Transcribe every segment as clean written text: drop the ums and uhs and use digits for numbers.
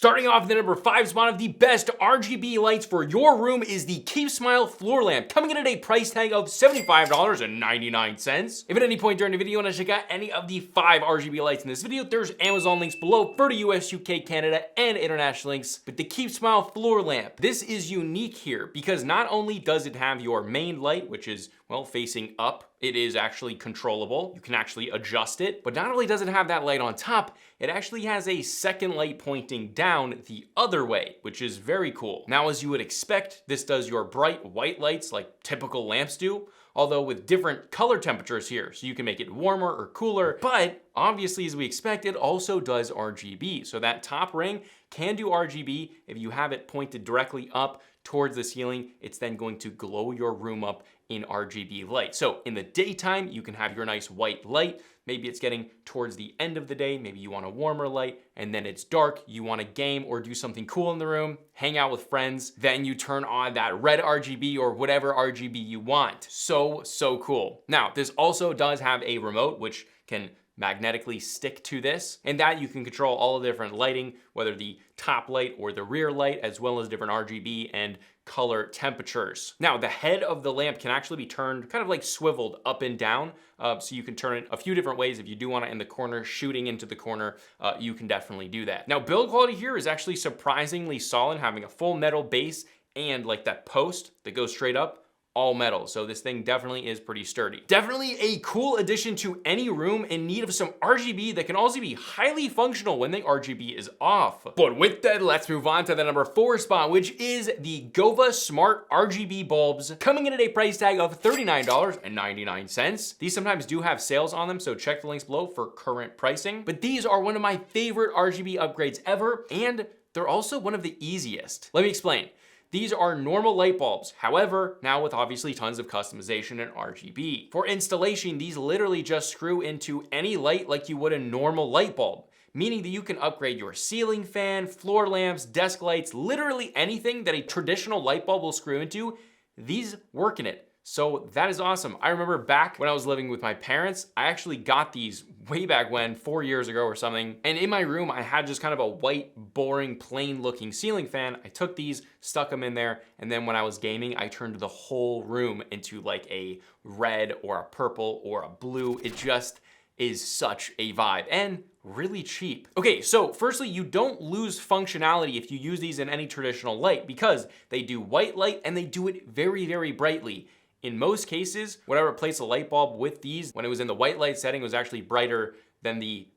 Starting off the number 5 spot of the best RGB lights for your room is the Keepsmile floor lamp, coming in at a price tag of $75.99. If at any point during the video you want to check out any of the 5 RGB lights in this video, there's Amazon links below for the US, UK, Canada, and international links. But the Keepsmile floor lamp, this is unique here because not only does it have your main light, which is, well, facing up, it is actually controllable. You can actually adjust it. But not only does it have that light on top, it actually has a second light pointing down the other way, which is very cool. Now, as you would expect, this does your bright white lights like typical lamps do, although with different color temperatures here. So you can make it warmer or cooler, but obviously, as we expect, it also does RGB. So that top ring can do RGB. If you have it pointed directly up towards the ceiling, it's then going to glow your room up in RGB light. So in the daytime, you can have your nice white light. Maybe it's getting towards the end of the day. Maybe you want a warmer light and then it's dark. You want to game or do something cool in the room, hang out with friends. Then you turn on that red RGB or whatever RGB you want. So cool. Now, this also does have a remote, which can magnetically stick to this, and that you can control all the different lighting, whether the top light or the rear light, as well as different RGB and color temperatures. Now, the head of the lamp can actually be turned kind of like swiveled up and down, so you can turn it a few different ways. If you do want it in the corner, shooting into the corner, you can definitely do that. Now, build quality here is actually surprisingly solid, having a full metal base and like that post that goes straight up, all metal. So this thing definitely is pretty sturdy. Definitely a cool addition to any room in need of some RGB that can also be highly functional when the RGB is off. But with that, let's move on to the number 4 spot, which is the Govee Smart RGB bulbs, coming in at a price tag of $39.99. These sometimes do have sales on them, so check the links below for current pricing. But these are one of my favorite RGB upgrades ever, and they're also one of the easiest. Let me explain. These are normal light bulbs, however, now with obviously tons of customization and RGB. For installation, these literally just screw into any light like you would a normal light bulb, meaning that you can upgrade your ceiling fan, floor lamps, desk lights, literally anything that a traditional light bulb will screw into, these work in it. So that is awesome. I remember back when I was living with my parents, I actually got these way back when, 4 years ago or something. And in my room, I had just kind of a white, boring, plain looking ceiling fan. I took these, stuck them in there. And then when I was gaming, I turned the whole room into like a red or a purple or a blue. It just is such a vibe and really cheap. Okay, so firstly, you don't lose functionality if you use these in any traditional light because they do white light and they do it very, very brightly. In most cases, when I replaced a light bulb with these, when it was in the white light setting, it was actually brighter than the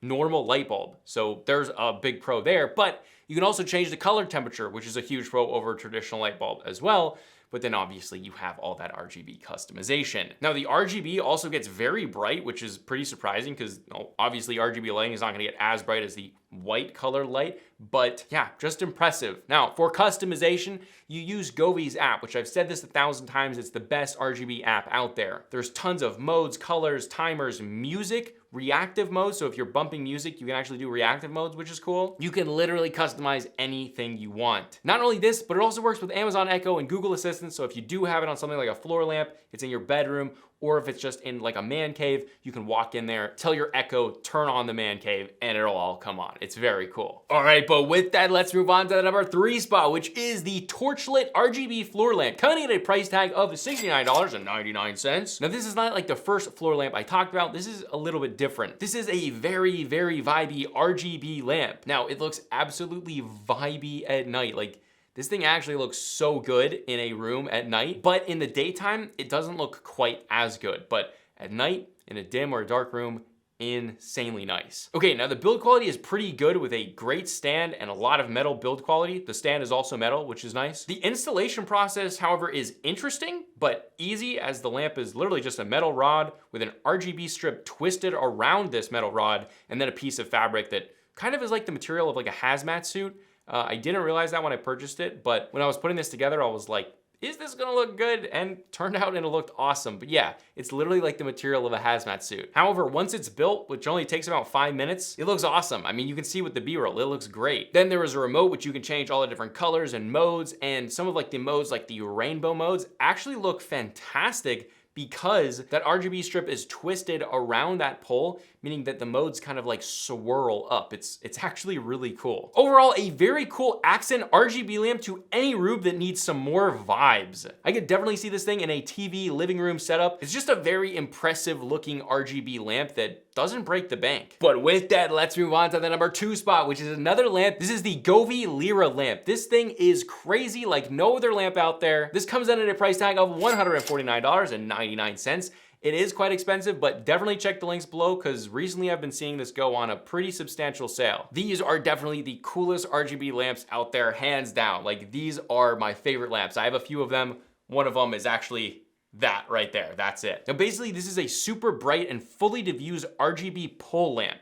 normal light bulb. So there's a big pro there, but you can also change the color temperature, which is a huge pro over a traditional light bulb as well. But then obviously you have all that RGB customization. Now the RGB also gets very bright, which is pretty surprising because obviously RGB lighting is not gonna get as bright as the white color light, but yeah, just impressive. Now for customization, you use Govee's app, which I've said this 1,000 times, it's the best RGB app out there. There's tons of modes, colors, timers, music, reactive mode. So if you're bumping music, you can actually do reactive modes, which is cool. You can literally customize anything you want. Not only this, but it also works with Amazon Echo and Google Assistant. So if you do have it on something like a floor lamp, it's in your bedroom, or if it's just in like a man cave, you can walk in there, tell your Echo, turn on the man cave, and it'll all come on. It's very cool. All right, but with that, let's move on to the number 3 spot, which is the Torchlet RGB floor lamp, coming in at a price tag of $69.99. Now, this is not like the first floor lamp I talked about. This is a little bit different. This is a very, very vibey RGB lamp. Now, it looks absolutely vibey at night. Like, this thing actually looks so good in a room at night, but in the daytime, it doesn't look quite as good. But at night, in a dim or a dark room, insanely nice. Okay, now the build quality is pretty good with a great stand and a lot of metal build quality. The stand is also metal, which is nice. The installation process, however, is interesting, but easy as the lamp is literally just a metal rod with an RGB strip twisted around this metal rod and then a piece of fabric that kind of is like the material of like a hazmat suit. I didn't realize that when I purchased it, but when I was putting this together, I was like, is this gonna look good? And turned out and it looked awesome. But yeah, it's literally like the material of a hazmat suit. However, once it's built, which only takes about 5 minutes, it looks awesome. I mean, you can see with the B-roll, it looks great. Then there is a remote which you can change all the different colors and modes, and some of like the modes, like the rainbow modes, actually look fantastic because that RGB strip is twisted around that pole, meaning that the modes kind of like swirl up. It's actually really cool. Overall, a very cool accent RGB lamp to any room that needs some more vibes. I could definitely see this thing in a TV living room setup. It's just a very impressive looking RGB lamp that doesn't break the bank. But with that, let's move on to the number 2 spot, which is another lamp. This is the Govee Lyra lamp. This thing is crazy like no other lamp out there. This comes in at a price tag of $149.99. It is quite expensive, but definitely check the links below because recently I've been seeing this go on a pretty substantial sale. These are definitely the coolest RGB lamps out there, hands down. Like, these are my favorite lamps. I have a few of them. One of them is actually that right there. That's it. Now, basically, this is a super bright and fully diffused RGB pole lamp.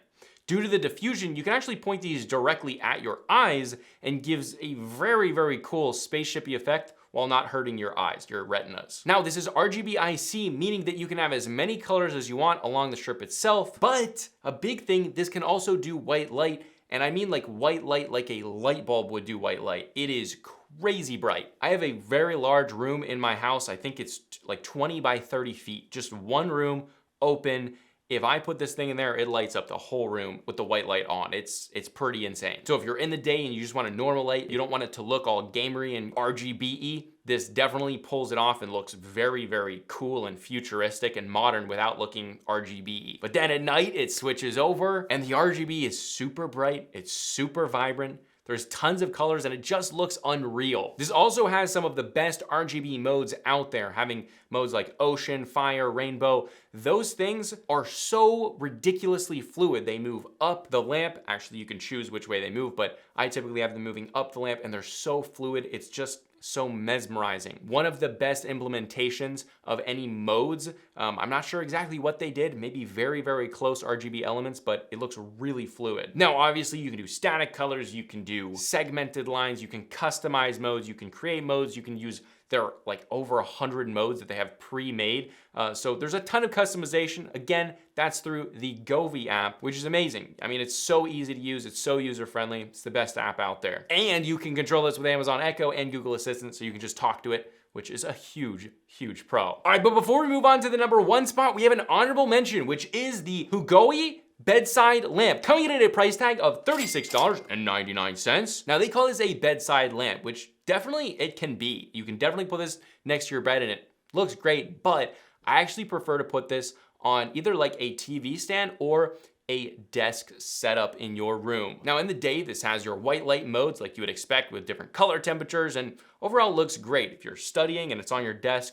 Due to the diffusion, you can actually point these directly at your eyes and gives a very, very cool spaceshipy effect while not hurting your eyes, your retinas. Now, this is RGB IC, meaning that you can have as many colors as you want along the strip itself, but a big thing, this can also do white light, and I mean like white light like a light bulb would do white light. It is crazy bright. I have a very large room in my house. I think it's like 20 by 30 feet, just one room, open. If I put this thing in there, it lights up the whole room with the white light on. It's pretty insane. So if you're in the day and you just want a normal light, you don't want it to look all gamery and RGB-y, this definitely pulls it off and looks very, very cool and futuristic and modern without looking RGB-y. But then at night, it switches over and the RGB is super bright, it's super vibrant. There's tons of colors and it just looks unreal. This also has some of the best RGB modes out there, having modes like ocean, fire, rainbow. Those things are so ridiculously fluid. They move up the lamp. Actually, you can choose which way they move, but I typically have them moving up the lamp and they're so fluid. It's just so mesmerizing. One of the best implementations of any modes. I'm not sure exactly what they did, maybe very, very close RGB elements, but it looks really fluid. Now, obviously you can do static colors, you can do segmented lines, you can customize modes, you can create modes, you can use there are like over 100 modes that they have pre-made. So there's a ton of customization. Again, that's through the Govee app, which is amazing. I mean, it's so easy to use. It's so user-friendly. It's the best app out there. And you can control this with Amazon Echo and Google Assistant, so you can just talk to it, which is a huge, huge pro. All right, but before we move on to the number 1 spot, we have an honorable mention, which is the HUGOAI bedside lamp, coming in at a price tag of $36.99. Now, they call this a bedside lamp, which definitely it can be. You can definitely put this next to your bed and it looks great, but I actually prefer to put this on either like a TV stand or a desk setup in your room. Now, in the day, this has your white light modes like you would expect with different color temperatures, and overall looks great. If you're studying and it's on your desk,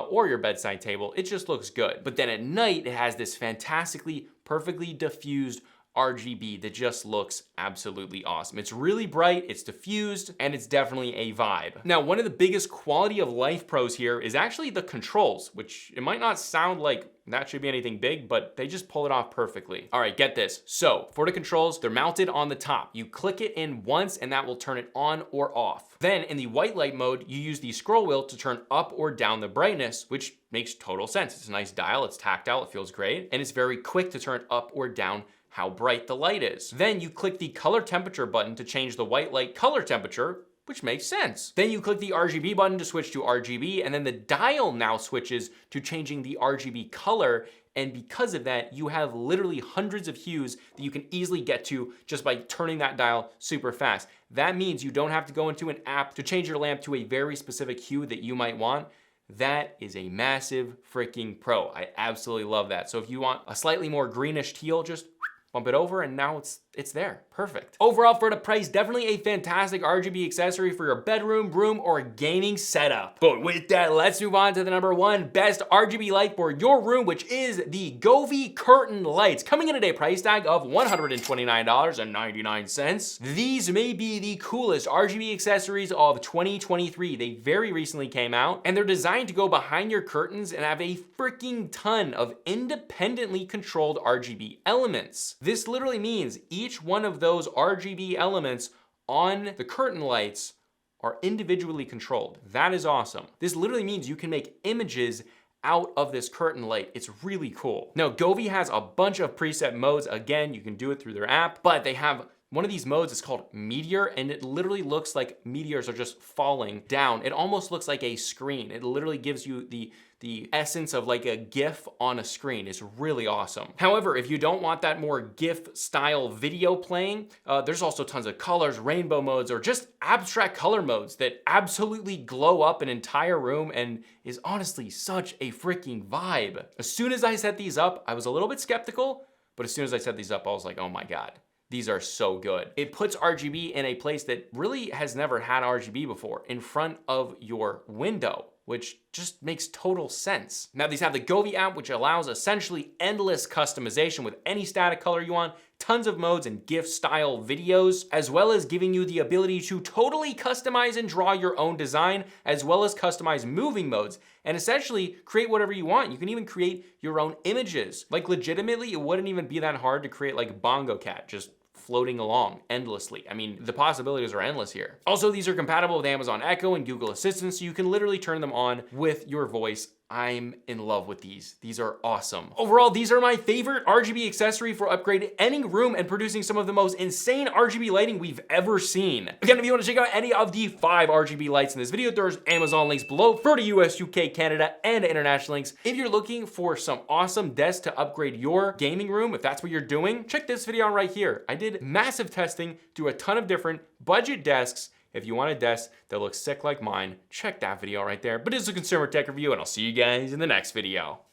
or your bedside table, it just looks good. But then at night, it has this fantastically, perfectly diffused RGB that just looks absolutely awesome. It's really bright, it's diffused, and it's definitely a vibe. Now, one of the biggest quality of life pros here is actually the controls, which it might not sound like that should be anything big, but they just pull it off perfectly. All right, get this. So for the controls, they're mounted on the top. You click it in once and that will turn it on or off. Then in the white light mode, you use the scroll wheel to turn up or down the brightness, which makes total sense. It's a nice dial, it's tactile, it feels great, and it's very quick to turn up or down how bright the light is. Then you click the color temperature button to change the white light color temperature, which makes sense. Then you click the RGB button to switch to RGB, and then the dial now switches to changing the RGB color, and because of that, you have literally hundreds of hues that you can easily get to just by turning that dial super fast. That means you don't have to go into an app to change your lamp to a very specific hue that you might want. That is a massive freaking pro. I absolutely love that. So if you want a slightly more greenish teal, just bump it over and now it's there. Perfect. Overall, for the price, definitely a fantastic RGB accessory for your bedroom, room, or gaming setup. But with that, let's move on to the number 1 best RGB light for your room, which is the Govee curtain lights, coming in at a price tag of $129.99. These may be the coolest RGB accessories of 2023. They very recently came out, and they're designed to go behind your curtains and have a freaking ton of independently controlled RGB elements. This literally means each one of those RGB elements on the curtain lights are individually controlled. That is awesome. This literally means you can make images out of this curtain light. It's really cool. Now, Govee has a bunch of preset modes. Again, you can do it through their app, but they have One of these modes is called Meteor, and it literally looks like meteors are just falling down. It almost looks like a screen. It literally gives you the essence of like a GIF on a screen. It's really awesome. However, if you don't want that more GIF style video playing, there's also tons of colors, rainbow modes, or just abstract color modes that absolutely glow up an entire room and is honestly such a freaking vibe. As soon as I set these up, I was a little bit skeptical, but as soon as I set these up, I was like, oh my God. These are so good. It puts RGB in a place that really has never had RGB before, in front of your window, which just makes total sense. Now these have the Govee app, which allows essentially endless customization with any static color you want, tons of modes and GIF style videos, as well as giving you the ability to totally customize and draw your own design, as well as customize moving modes, and essentially create whatever you want. You can even create your own images. Like legitimately, it wouldn't even be that hard to create like Bongo Cat, just floating along endlessly. I mean, the possibilities are endless here. Also, these are compatible with Amazon Echo and Google Assistant, so you can literally turn them on with your voice. I'm in love with these. These are awesome. Overall, these are my favorite RGB accessory for upgrading any room and producing some of the most insane RGB lighting we've ever seen. Again, if you want to check out any of the 5 RGB lights in this video, there's Amazon links below for the US, UK, Canada, and international links. If you're looking for some awesome desks to upgrade your gaming room, if that's what you're doing, check this video out right here. I did massive testing through a ton of different budget desks. If you want a desk that looks sick like mine, check that video right there. But it's a consumer tech review, and I'll see you guys in the next video.